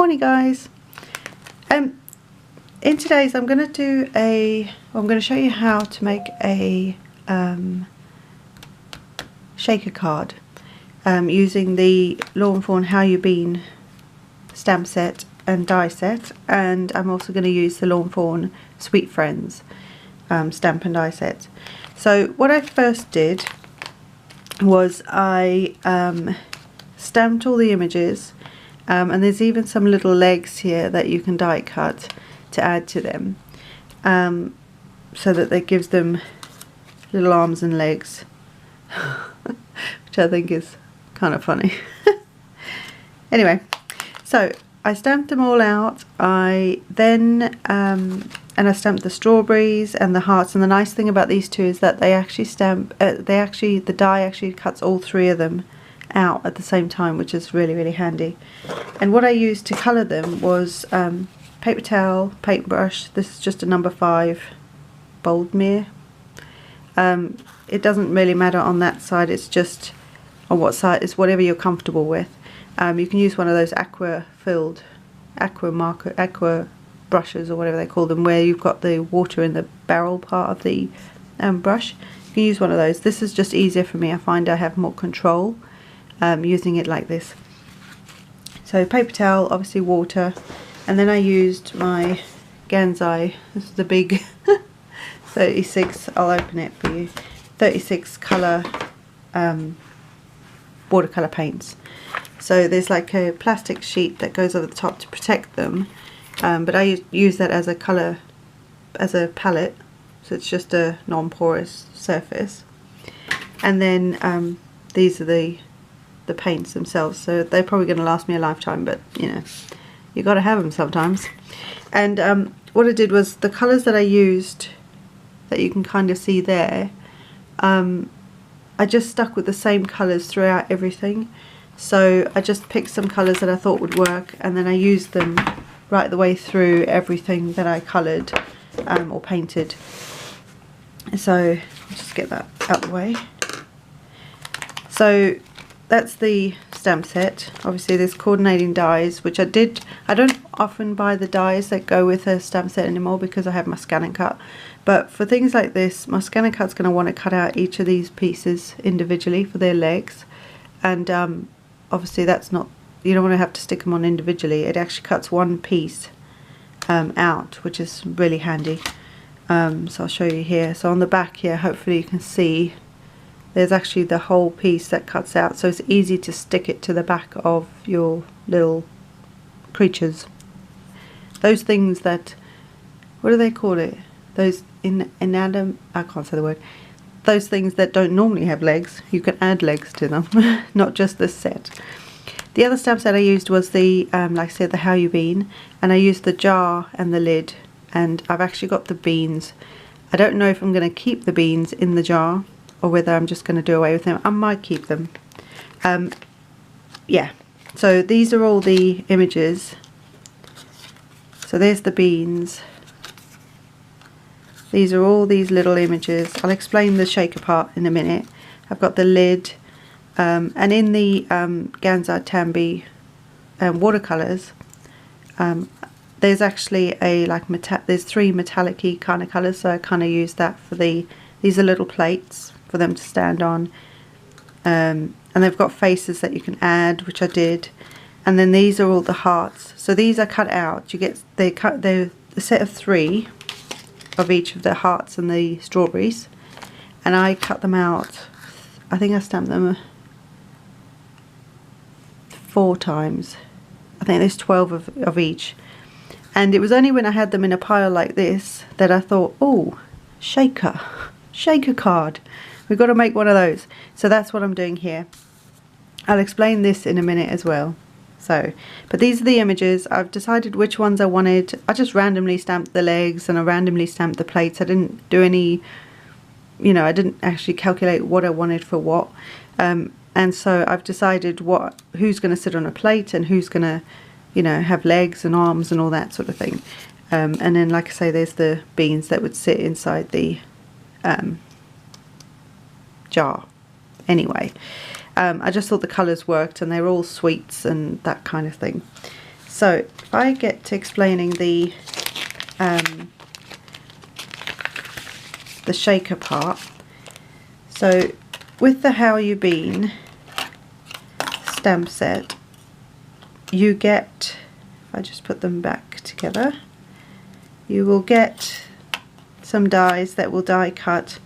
Morning guys. In today's I'm going to show you how to make a shaker card using the Fawn How You Been stamp set and die set, and I'm also going to use the Fawn Sweet Friends stamp and die set. So what I first did was I stamped all the images, and there's even some little legs here that you can die cut to add to them, so that it gives them little arms and legs, which I think is kind of funny. Anyway, so I stamped them all out. I then and I stamped the strawberries and the hearts, and the nice thing about these two is that they actually the die actually cuts all three of them out at the same time, which is really handy. And what I used to colour them was paper towel, paintbrush. This is just a number 5 Boldmere. It doesn't really matter on that side, it's just on what side, it's whatever you're comfortable with. You can use one of those aqua brushes or whatever they call them, where you've got the water in the barrel part of the brush. You can use one of those. This is just easier for me. I find I have more control using it like this. So paper towel, obviously water, and then I used my Gansai. This is the big 36, I'll open it for you, 36 colour watercolour paints. So there's like a plastic sheet that goes over the top to protect them, but I use that as a colour, as a palette, so it's just a non-porous surface. And then these are the paints themselves, so they're probably going to last me a lifetime, but you know, you got to have them sometimes. And what I did was the colours that I used, that you can kind of see there, I just stuck with the same colours throughout everything. So I just picked some colours that I thought would work, and then I used them right the way through everything that I coloured or painted. So I'll just get that out the way. So that's the stamp set. Obviously there's coordinating dies, which I don't often buy the dies that go with a stamp set anymore because I have my scan and cut. But for things like this, my scan and cut's going to want to cut out each of these pieces individually for their legs. And obviously that's not, you don't want to have to stick them on individually. It actually cuts one piece out, which is really handy. So I'll show you here. So on the back here, hopefully you can see there's actually the whole piece that cuts out, so it's easy to stick it to the back of your little creatures. Those things that, what do they call it? Those I can't say the word. Those things that don't normally have legs, you can add legs to them, not just this set. The other stamp set I used was the, like I said, the How You Been, and I used the jar and the lid, and I've actually got the beans. I don't know if I'm going to keep the beans in the jar or whether I'm just going to do away with them. I might keep them. Yeah, so these are all the images. So there's the beans. These are all these little images. I'll explain the shaker part in a minute. I've got the lid, and in the Gansai Tambi watercolours, there's actually a there's 3 metallic-y kind of colours, so I kind of use that for these are little plates for them to stand on, and they've got faces that you can add, which I did. And then these are all the hearts. So these are cut out. You get they're a set of 3 of each of the hearts and the strawberries, and I cut them out. I think I stamped them 4 times. I think there's 12 of each. And it was only when I had them in a pile like this that I thought, oh, shaker card, we've got to make one of those. So that's what I'm doing here. I'll explain this in a minute as well. So, but these are the images. I've decided which ones I wanted. I just randomly stamped the legs and I randomly stamped the plates. I didn't do any, you know, I didn't actually calculate what I wanted for what. And so I've decided who's going to sit on a plate and who's going to, you know, have legs and arms and all that sort of thing. And then, like I say, there's the beans that would sit inside the jar. Anyway, I just thought the colours worked, and they're all sweets and that kind of thing. So if I get to explaining the shaker part, so with the How You Been stamp set, you get, if I just put them back together, you will get some dies that will die cut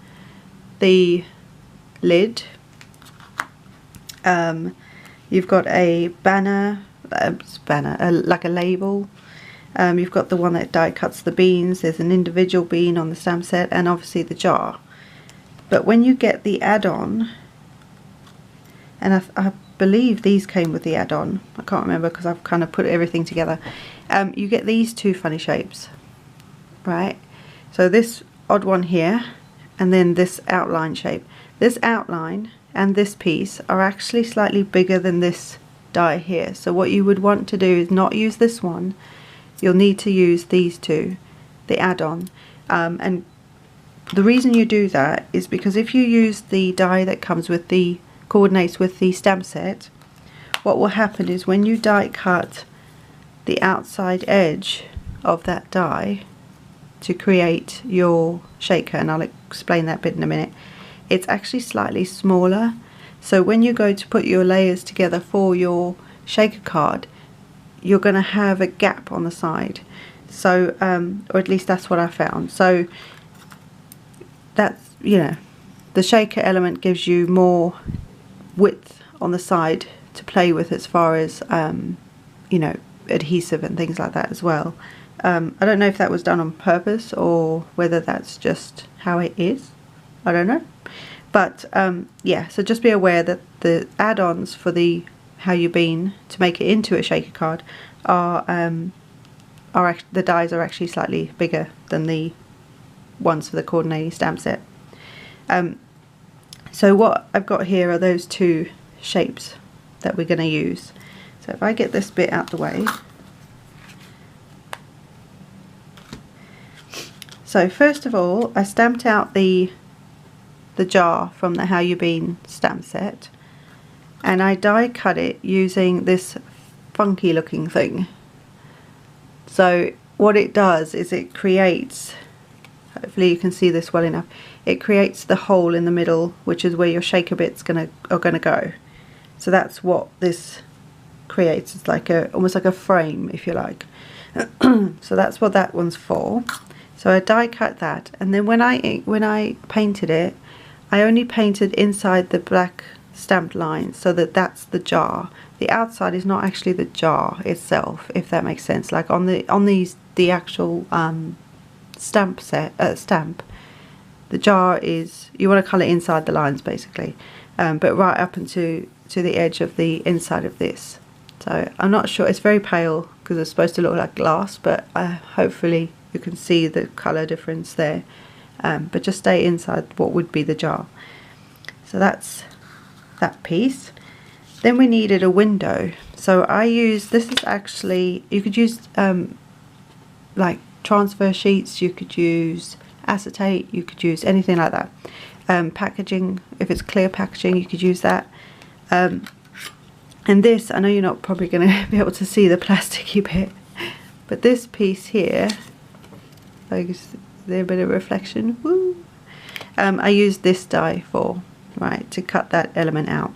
the lid. You've got a banner, like a label. You've got the one that die cuts the beans. There's an individual bean on the stamp set, and obviously the jar. But when you get the add-on, and I believe these came with the add-on, I can't remember because I've kind of put everything together, you get these two funny shapes, right? So this odd one here, and then this outline shape. This outline and this piece are actually slightly bigger than this die here. So what you would want to do is not use this one. You'll need to use these two, the add-on. And the reason you do that is because if you use the die that comes with the coordinates with the stamp set, what will happen is when you die cut the outside edge of that die to create your shaker, and I'll explain that bit in a minute, it's actually slightly smaller. So when you go to put your layers together for your shaker card, you're going to have a gap on the side. So or at least that's what I found. So that's, you know, the shaker element gives you more width on the side to play with as far as you know, adhesive and things like that as well. I don't know if that was done on purpose or whether that's just how it is. I don't know. But yeah, so just be aware that the add-ons for the How You Been to make it into a shaker card are the dies are actually slightly bigger than the ones for the coordinating stamp set. So what I've got here are those two shapes that we're going to use. So if I get this bit out the way. So first of all, I stamped out the jar from the How You Been stamp set, and I die cut it using this funky looking thing. So what it does is it creates, hopefully you can see this well enough, it creates the hole in the middle, which is where your shaker bits are gonna go. So that's what this creates. It's like almost like a frame, if you like. So that's what that one's for. So I die cut that, and then when I painted it, I only painted inside the black stamped line, so that's the jar. The outside is not actually the jar itself, if that makes sense. Like on the actual stamp, the jar is, you want to colour inside the lines basically, but right up into the edge of the inside of this. So I'm not sure, it's very pale because it's supposed to look like glass, but hopefully you can see the colour difference there. But just stay inside what would be the jar. So that's that piece. Then we needed a window. So I used, this is actually, you could use like transfer sheets, you could use acetate, you could use anything like that. Packaging, if it's clear packaging, you could use that. And this, I know you're not probably going to be able to see the plasticky bit, but this piece here, there's a bit of reflection. Woo! I used this die for, right, to cut that element out.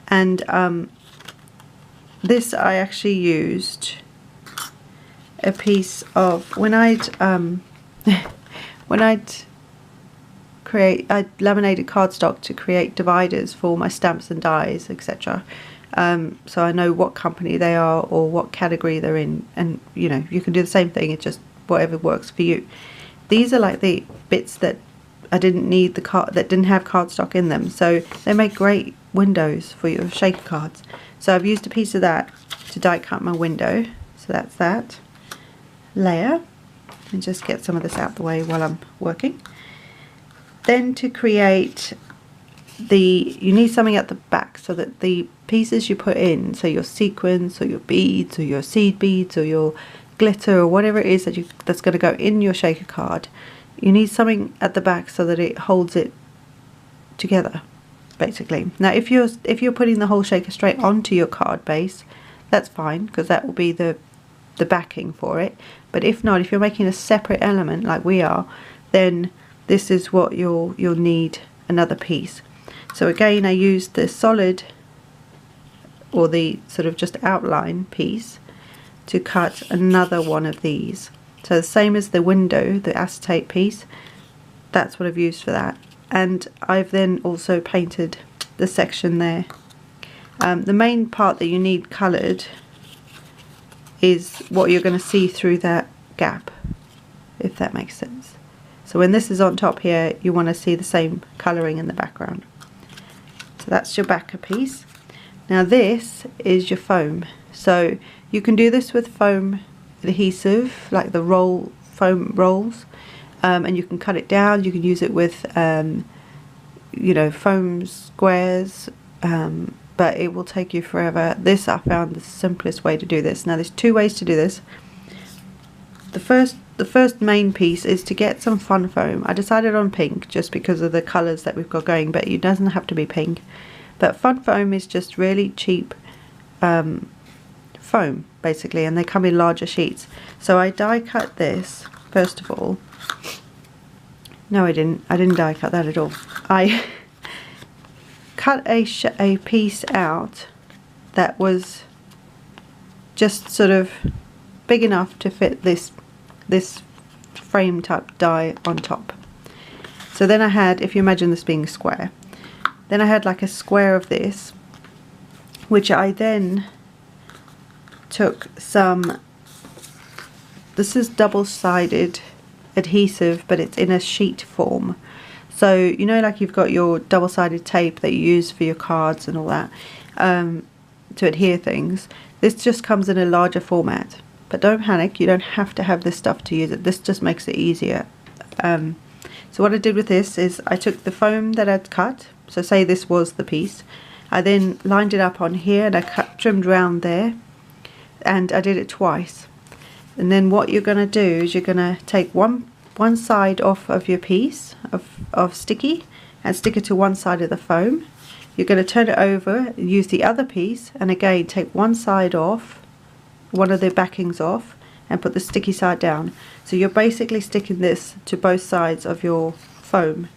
And this I actually used a piece of, when I'd laminated cardstock to create dividers for my stamps and dies, etc. So I know what company they are or what category they're in, and you know, you can do the same thing, it's just whatever works for you. These are like the bits that I didn't need that didn't have cardstock in them, so they make great windows for your shaker cards. So I've used a piece of that to die cut my window. So that's that layer, and just get some of this out the way while I'm working. Then to create you need something at the back so that the pieces you put in, so your sequins or your beads or your seed beads or your glitter or whatever it is that's going to go in your shaker card, you need something at the back so that it holds it together basically. Now if you're putting the whole shaker straight onto your card base, that's fine, because that will be the the backing for it. But if not, if you're making a separate element like we are, then this is what you'll need another piece. So again, I used the solid, or the sort of just outline piece, to cut another one of these. So the same as the window, the acetate piece, that's what I've used for that. And I've then also painted the section there. The main part that you need coloured is what you're going to see through that gap, if that makes sense. So when this is on top here, you want to see the same colouring in the background. So that's your backer piece. Now this is your foam. So you can do this with foam adhesive, like the foam rolls, and you can cut it down. You can use it with you know, foam squares, but it will take you forever. This, I found the simplest way to do this. Now there's two ways to do this. The first main piece is to get some Fawn foam. I decided on pink just because of the colours that we've got going, but it doesn't have to be pink. But Fawn foam is just really cheap foam basically, and they come in larger sheets. So I die cut this first of all. No, I didn't die cut that at all. I cut a piece out that was just sort of big enough to fit this frame type die on top. So then I had, if you imagine this being a square, then I had like a square of this, which I then took some, this is double-sided adhesive, but it's in a sheet form. So you know, like you've got your double-sided tape that you use for your cards and all that, to adhere things. This just comes in a larger format. But don't panic, you don't have to have this stuff to use it. This just makes it easier. So what I did with this is I took the foam that I'd cut, so say this was the piece, I then lined it up on here and I trimmed around there, and I did it twice. And then what you're going to do is you're going to take one side off of your piece of sticky and stick it to one side of the foam. You're going to turn it over, use the other piece, and again take one side off, one of the backings off, and put the sticky side down. So you're basically sticking this to both sides of your foam,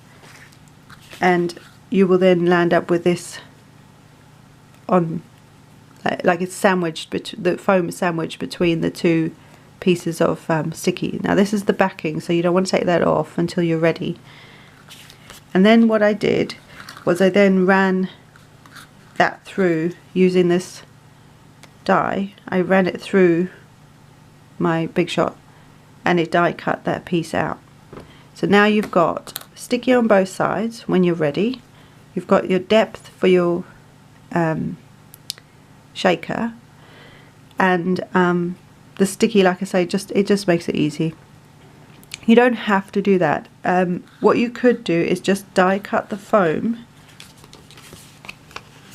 and you will then land up with this on, like it's sandwiched, the foam is sandwiched between the two pieces of sticky. Now this is the backing, so you don't want to take that off until you're ready. And then what I did was I then ran that through using this die. I ran it through my Big Shot and it die cut that piece out. So now you've got sticky on both sides when you're ready. You've got your depth for your shaker, and the sticky, like I say, it just makes it easy. You don't have to do that. What you could do is just die cut the foam,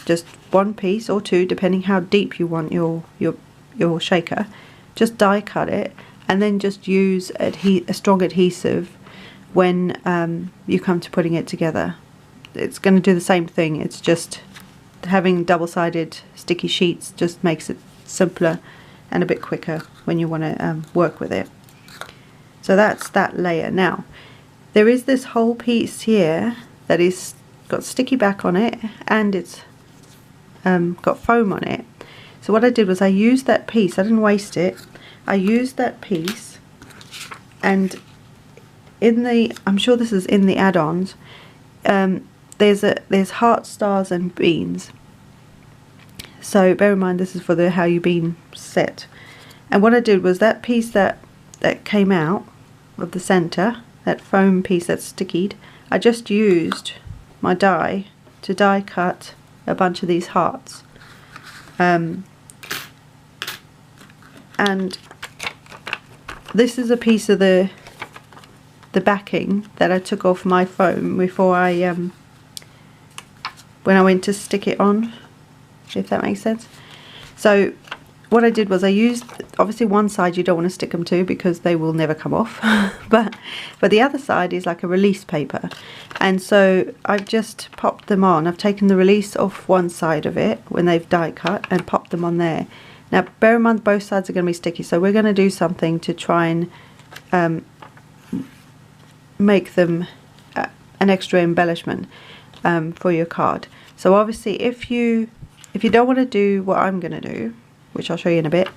just one piece or two depending how deep you want your shaker. Just die cut it and then just use a strong adhesive when you come to putting it together. It's going to do the same thing. It's just having double-sided sticky sheets just makes it simpler and a bit quicker when you want to work with it. So that's that layer. Now there is this whole piece here that is got sticky back on it, and it's got foam on it. So what I did was I used that piece, I didn't waste it, I used that piece, and in the, I'm sure this is in the add-ons, there's heart, stars and beans. So bear in mind this is for the How You Been set. And what I did was that piece that came out of the center, that foam piece that's stickied, I just used my die to die cut a bunch of these hearts. And this is a piece of the backing that I took off my foam before I when I went to stick it on, if that makes sense. So what I did was I used, obviously one side you don't want to stick them to because they will never come off, but the other side is like a release paper, and so I've just popped them on. I've taken the release off one side of it when they've die cut and popped them on there. Now bear in mind both sides are going to be sticky, so we're going to do something to try and make them an extra embellishment for your card. So obviously if you don't want to do what I'm going to do, which I'll show you in a bit,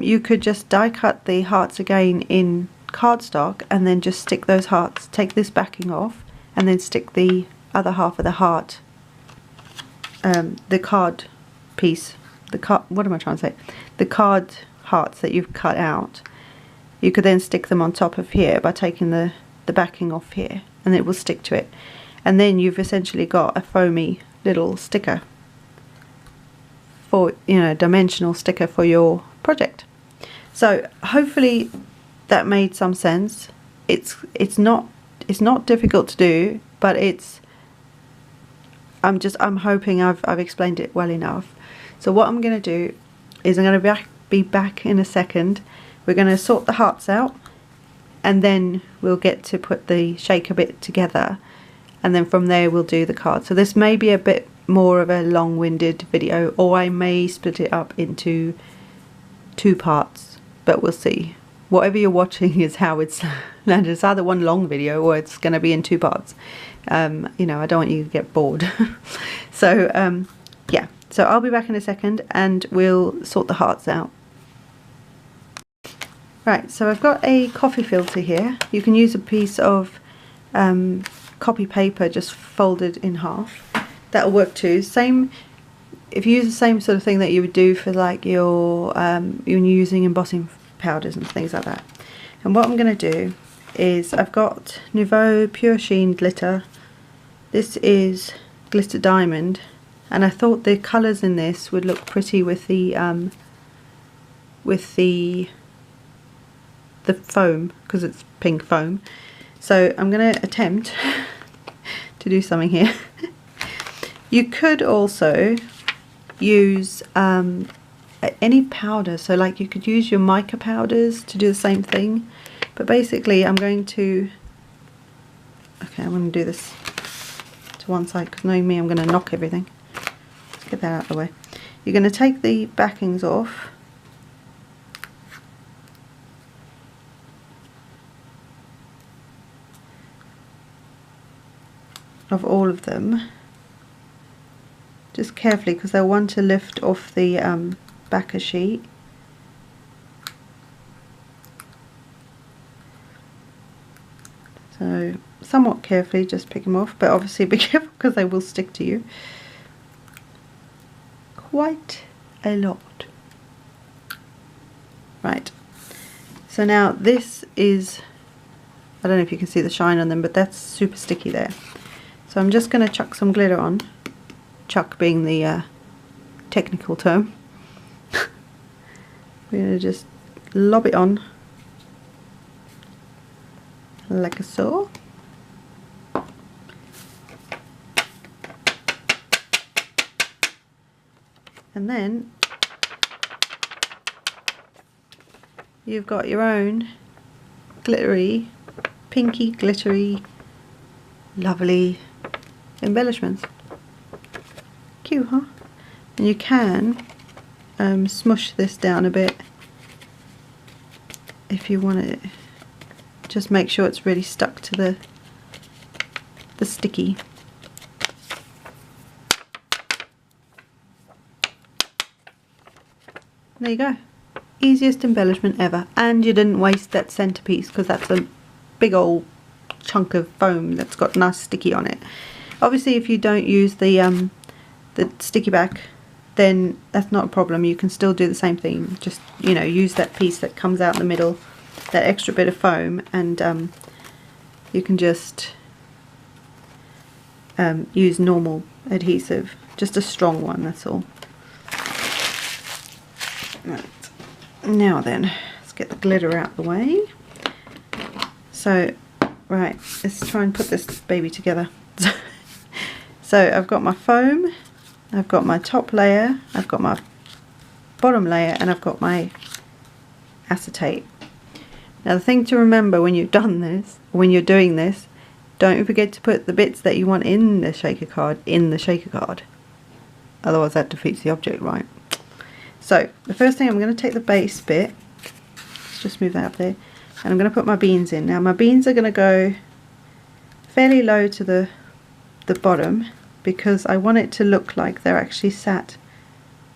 you could just die cut the hearts again in cardstock and then just stick those hearts, take this backing off and then stick the other half of the heart, the card piece, what am I trying to say? The card hearts that you've cut out, you could then stick them on top of here by taking the backing off here, and it will stick to it. And then you've essentially got a foamy little sticker for, you know, dimensional sticker for your project. So hopefully that made some sense. It's not difficult to do, but I'm hoping I've explained it well enough. So what I'm going to do is I'm going to be back in a second. We're going to sort the hearts out, and then we'll get to put the shaker bit together, and then from there we'll do the card. So this may be a bit more of a long-winded video, or I may split it up into 2 parts, but we'll see. Whatever you're watching is how it's landed. It's either one long video or it's going to be in 2 parts. You know, I don't want you to get bored. So yeah, so I'll be back in a second and we'll sort the hearts out. Right, so I've got a coffee filter here. You can use a piece of copy paper just folded in half. That'll work too. Same, if you use the same sort of thing that you would do for like your when you're using embossing powders and things like that. And what I'm going to do is I've got Nouveau Pure Sheen glitter. This is glitter diamond, and I thought the colours in this would look pretty with the foam, because it's pink foam. So I'm going to attempt to do something here. You could also use any powder, so like you could use your mica powders to do the same thing, but basically I'm going to do this to one side, because knowing me I'm going to knock everything. Let's get that out of the way. You're going to take the backings off, of all of them, just carefully, because they'll want to lift off the backer sheet. So somewhat carefully just pick them off, but obviously be careful because they will stick to you. Quite a lot. Right, so now this is, I don't know if you can see the shine on them, but that's super sticky there. So I'm just going to chuck some glitter on, chuck being the technical term. We're going to just lob it on like so. And then you've got your own glittery, pinky glittery, lovely embellishments. Cute, huh? And you can smush this down a bit if you want it. Just make sure it's really stuck to the sticky. There you go. Easiest embellishment ever, and you didn't waste that centerpiece, because that's a big old chunk of foam that's got nice sticky on it. Obviously if you don't use the sticky back, then that's not a problem. You can still do the same thing, just, you know, use that piece that comes out in the middle, that extra bit of foam, and you can just use normal adhesive, just a strong one, that's all. Right, now then, let's get the glitter out the way. So, right, let's try and put this baby together. So I've got my foam, I've got my top layer, I've got my bottom layer, and I've got my acetate. Now the thing to remember when you've done this, when you're doing this, don't forget to put the bits that you want in the shaker card in the shaker card. Otherwise that defeats the object, right? So the first thing, I'm going to take the base bit, let's just move that up there, and I'm going to put my beans in. Now my beans are going to go fairly low to the bottom because I want it to look like they're actually sat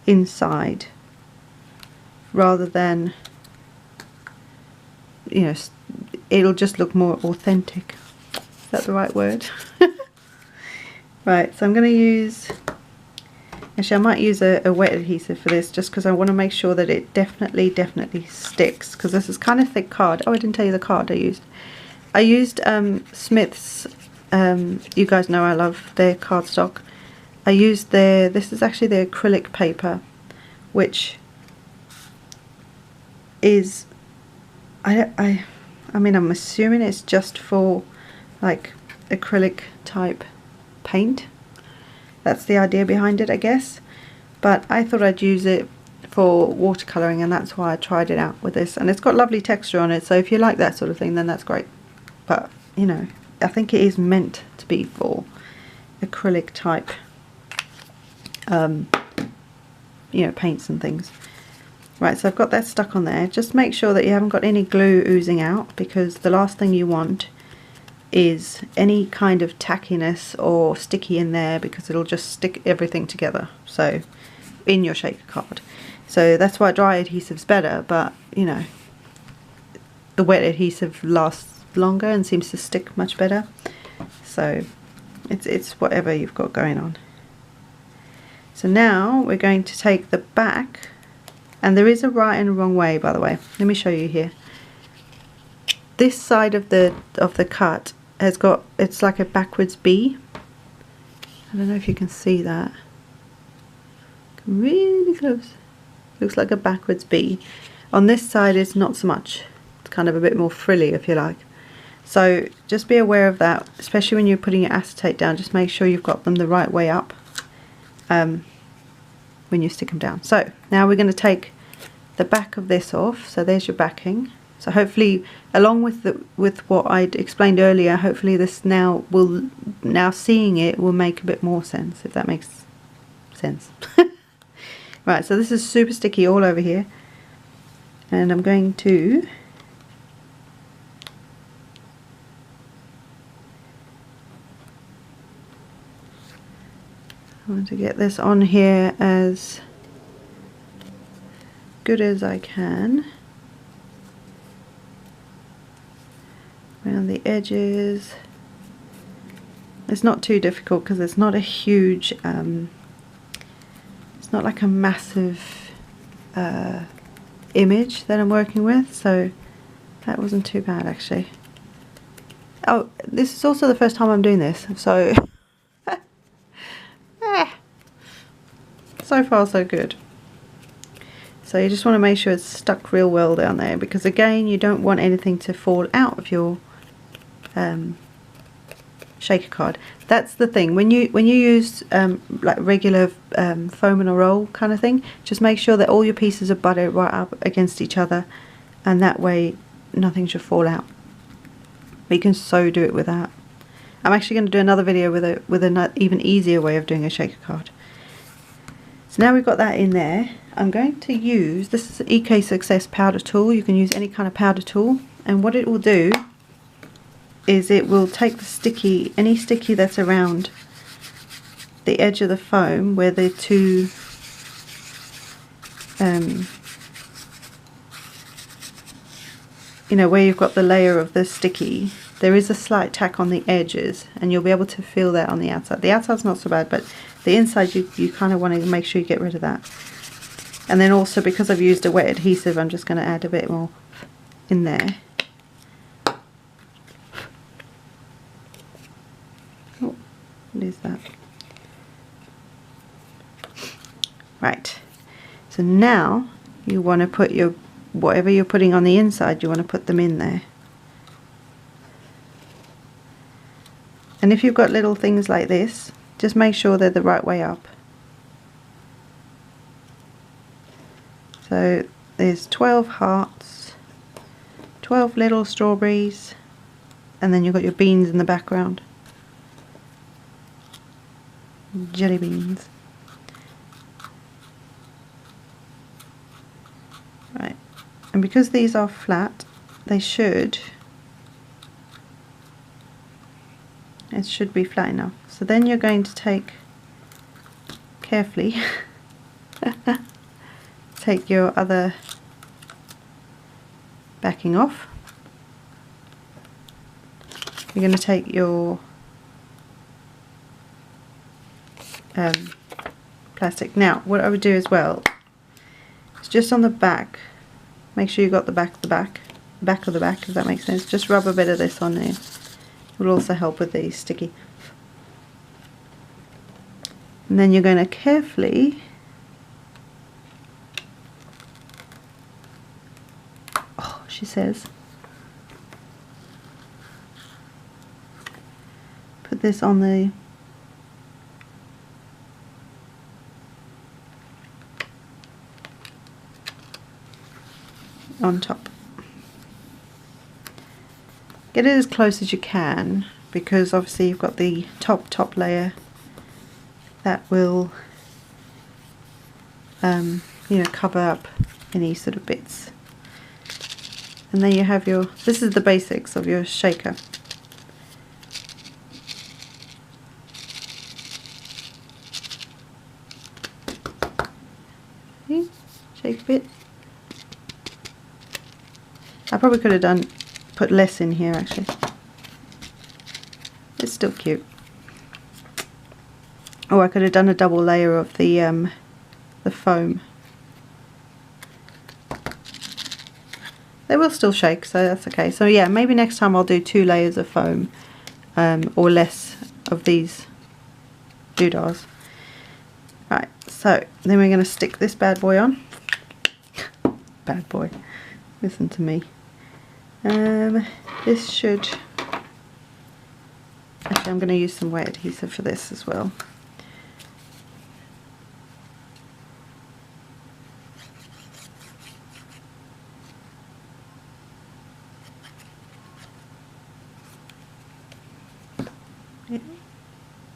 inside rather than, you know, it'll just look more authentic. Is that the right word? Right, so I'm going to use, actually I might use a wet adhesive for this just because I want to make sure that it definitely sticks, because this is kind of thick card. Oh, I didn't tell you the card I used. I used Smith's, you guys know I love their cardstock. I used this is actually their acrylic paper, which is, I mean, I'm assuming it's just for like acrylic type paint. That's the idea behind it, I guess. But I thought I'd use it for watercolouring, and that's why I tried it out with this. And it's got lovely texture on it, so if you like that sort of thing, then that's great. But, you know, I think it is meant to be for acrylic type, you know, paints and things. Right, so I've got that stuck on there. Just make sure that you haven't got any glue oozing out, because the last thing you want is any kind of tackiness or sticky in there, because it'll just stick everything together, so in your shaker card. So that's why dry adhesive's better, but you know, the wet adhesive lasts longer and seems to stick much better. So it's whatever you've got going on. So now we're going to take the back, and there is a right and a wrong way, by the way. Let me show you here. This side of the cut has got, it's like a backwards B. I don't know if you can see that. Come really close. Looks like a backwards B. On this side it's not so much. It's kind of a bit more frilly, if you like. So just be aware of that, especially when you're putting your acetate down. Just make sure you've got them the right way up when you stick them down. So now we're going to take the back of this off. So there's your backing. So hopefully, along with what I'd explained earlier, hopefully this now seeing it will make a bit more sense, if that makes sense. Right, so this is super sticky all over here, and I'm going to get this on here as good as I can. Around the edges. It's not too difficult because it's not a huge, it's not like a massive image that I'm working with, so that wasn't too bad actually. Oh, this is also the first time I'm doing this, so so far so good. So you just want to make sure it's stuck real well down there, because again, you don't want anything to fall out of your shaker card. That's the thing, when you use like regular foam in a roll kind of thing, just make sure that all your pieces are buttered right up against each other, and that way nothing should fall out. But you can so do it with that. I'm actually going to do another video with an even easier way of doing a shaker card. So now we've got that in there, I'm going to use, this is an EK Success powder tool. You can use any kind of powder tool, and what it will do is it will take the any sticky that's around the edge of the foam where the two you know, where you've got the layer of the sticky, there is a slight tack on the edges, and you'll be able to feel that on the outside. The outside's not so bad, but the inside you kind of want to make sure you get rid of that. And then also, because I've used a wet adhesive, I'm just going to add a bit more in there. Oh, what is that? Right, so now you want to put your, whatever you're putting on the inside, you want to put them in there. And if you've got little things like this, just make sure they're the right way up. So there's 12 hearts, 12 little strawberries, and then you've got your beans in the background. Jelly beans. And because these are flat, it should be flat enough. So then you're going to take carefully take your other backing off. You're going to take your plastic. Now what I would do as well is just on the back, make sure you got the back of the back, if that makes sense. Just rub a bit of this on there. It will also help with the sticky. And then you're going to carefully she says put this on the on top. Get it as close as you can, because obviously you've got the top layer that will you know, cover up any sort of bits. And then you have your, this is the basics of your shaker. See? Shake a bit. I probably could have put less in here actually. It's still cute. Oh, I could have done a double layer of the foam. They will still shake, so that's okay. So yeah, maybe next time I'll do 2 layers of foam, or less of these doodahs. Right, so then we're going to stick this bad boy on. Bad boy, listen to me. This should, actually I'm going to use some wet adhesive for this as well.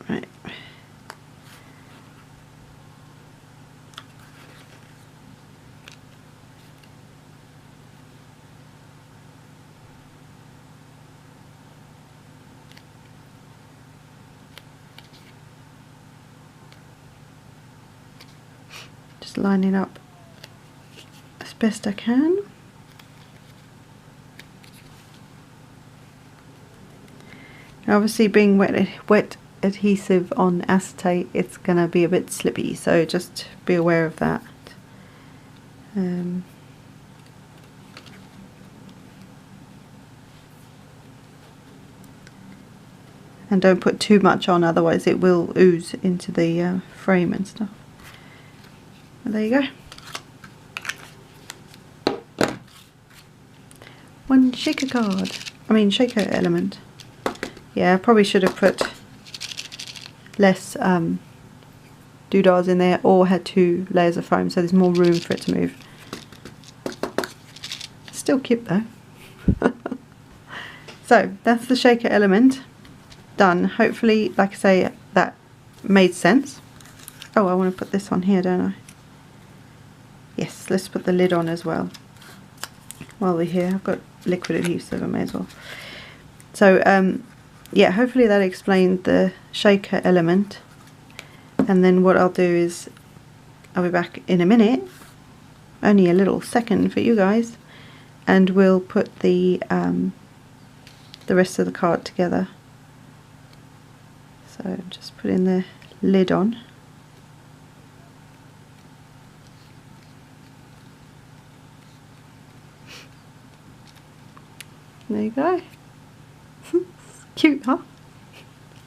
Right. Just lining up as best I can. Now obviously being wet adhesive on acetate, it's going to be a bit slippy, so just be aware of that. And don't put too much on, otherwise it will ooze into the frame and stuff. But there you go. One shaker card. I mean shaker element. Yeah, I probably should have put less doodahs in there, or had 2 layers of foam so there's more room for it to move. Still cute though. So that's the shaker element done. Hopefully, like I say, that made sense. Oh, I want to put this on here, don't I? Yes, let's put the lid on as well. While we're here, I've got liquid adhesive, I may as well. So yeah, hopefully that explained the shaker element. And then what I'll do is I'll be back in a minute, only a little second for you guys, and we'll put the rest of the card together. So just putting the lid on. There you go. Cute, huh?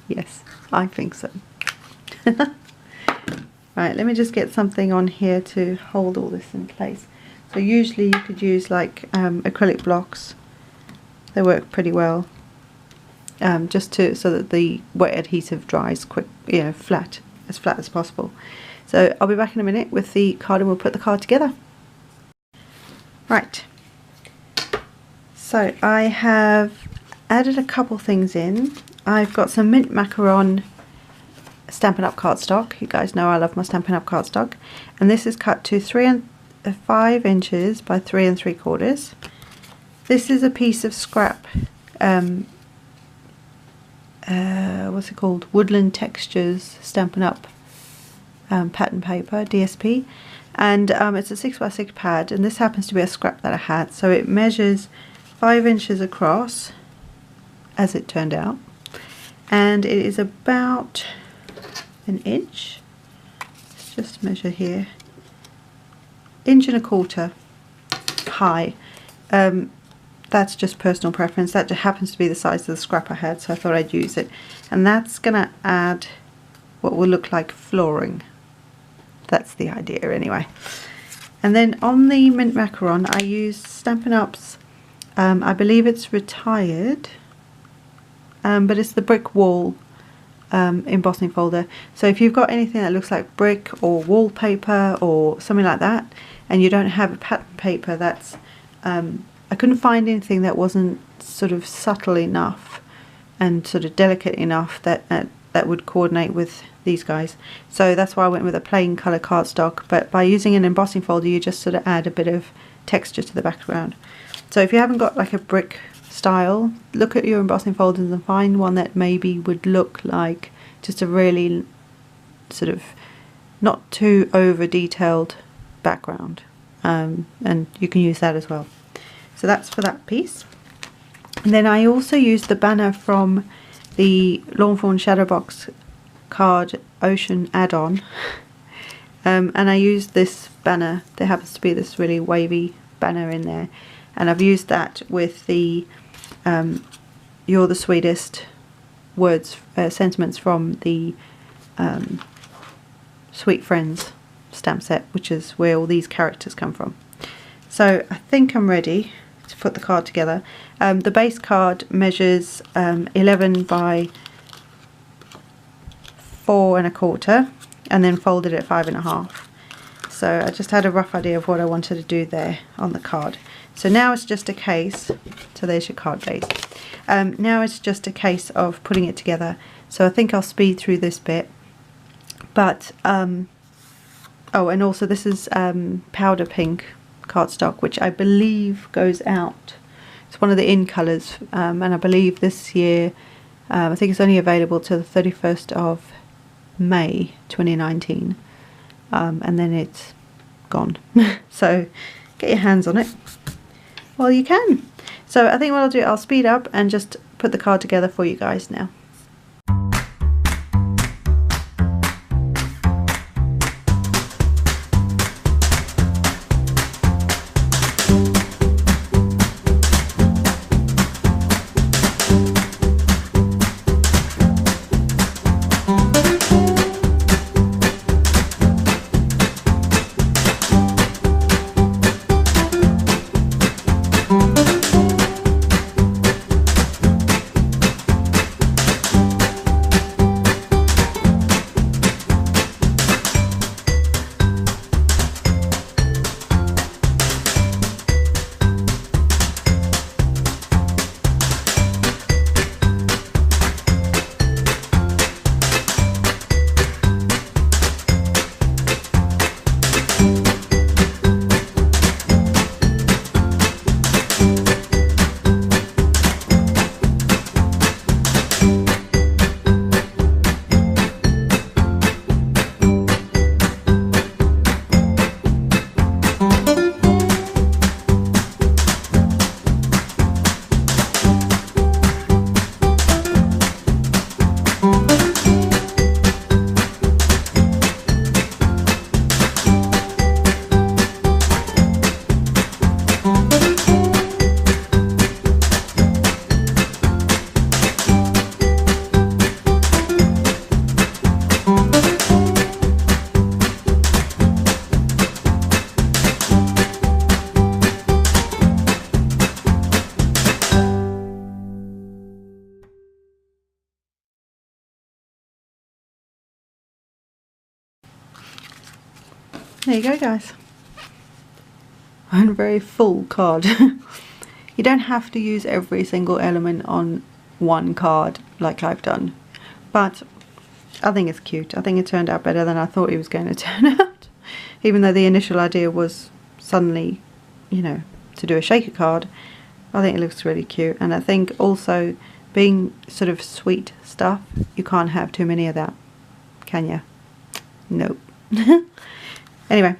Yes, I think so. Right, let me just get something on here to hold all this in place. So usually you could use like acrylic blocks. They work pretty well. Just so that the wet adhesive dries quick, you know, flat as possible. So I'll be back in a minute with the card and we'll put the card together. Right. So I have added a couple things in. I've got some mint macaron Stampin' Up cardstock. You guys know I love my Stampin' Up cardstock, and this is cut to 3 5 inches by 3 3/4. This is a piece of scrap, what's it called? Woodland Textures Stampin' Up! Pattern paper, DSP. And it's a 6 by 6 pad, and this happens to be a scrap that I had. So it measures 5 inches across, as it turned out. And it is about an inch. Let's just measure here. 1.25 inches high. That's just personal preference. That just happens to be the size of the scrap I had, so I thought I'd use it. And that's gonna add what will look like flooring. That's the idea anyway. And then on the mint macaron, I used Stampin' Up's, I believe it's Retired, but it's the brick wall embossing folder. So if you've got anything that looks like brick or wallpaper or something like that, and you don't have a pattern paper that's, I couldn't find anything that wasn't sort of subtle enough and sort of delicate enough that that would coordinate with these guys. So that's why I went with a plain colour cardstock, but by using an embossing folder you just sort of add a bit of texture to the background. So if you haven't got like a brick style, look at your embossing folders and find one that maybe would look like just a really sort of not too over detailed background, and you can use that as well. So that's for that piece. And then I also used the banner from the Lawn Fawn Shadowbox card Ocean add-on, and I used this banner. There happens to be this really wavy banner in there, and I've used that with the You're the Sweetest words, sentiments from the Sweet Friends stamp set, which is where all these characters come from. So I think I'm ready to put the card together. The base card measures 11 by 4 1/4, and then folded at 5 1/2. So I just had a rough idea of what I wanted to do there on the card. So now it's just a case, so there's your card base. Now it's just a case of putting it together. So I think I'll speed through this bit. But, oh, and also this is powder pink cardstock, which I believe goes out. It's one of the in colours, and I believe this year, I think it's only available till the 31st of May 2019, and then it's gone. So get your hands on it while you can. So I think what I'll do, I'll speed up and just put the card together for you guys now. There you go, guys. And a very full card. You don't have to use every single element on one card like I've done, but I think it's cute. I think it turned out better than I thought it was going to turn out, even though the initial idea was suddenly, you know, to do a shaker card. I think it looks really cute, and I think also being sort of sweet stuff, you can't have too many of that, can you? Nope. Anyway,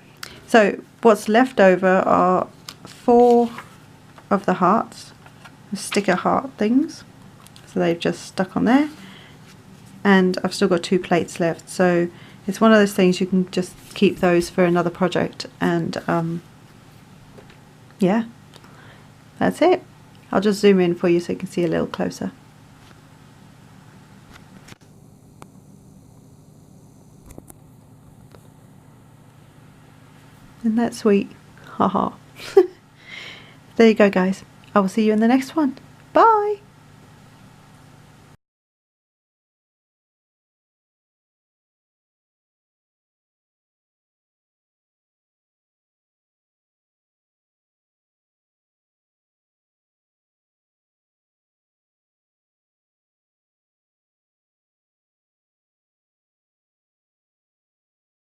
so what's left over are 4 of the hearts, the sticker heart things, so they've just stuck on there, and I've still got 2 plates left, so it's one of those things you can just keep those for another project. And yeah, that's it. I'll just zoom in for you so you can see a little closer. Isn't that sweet? Haha. There you go, guys. I will see you in the next one.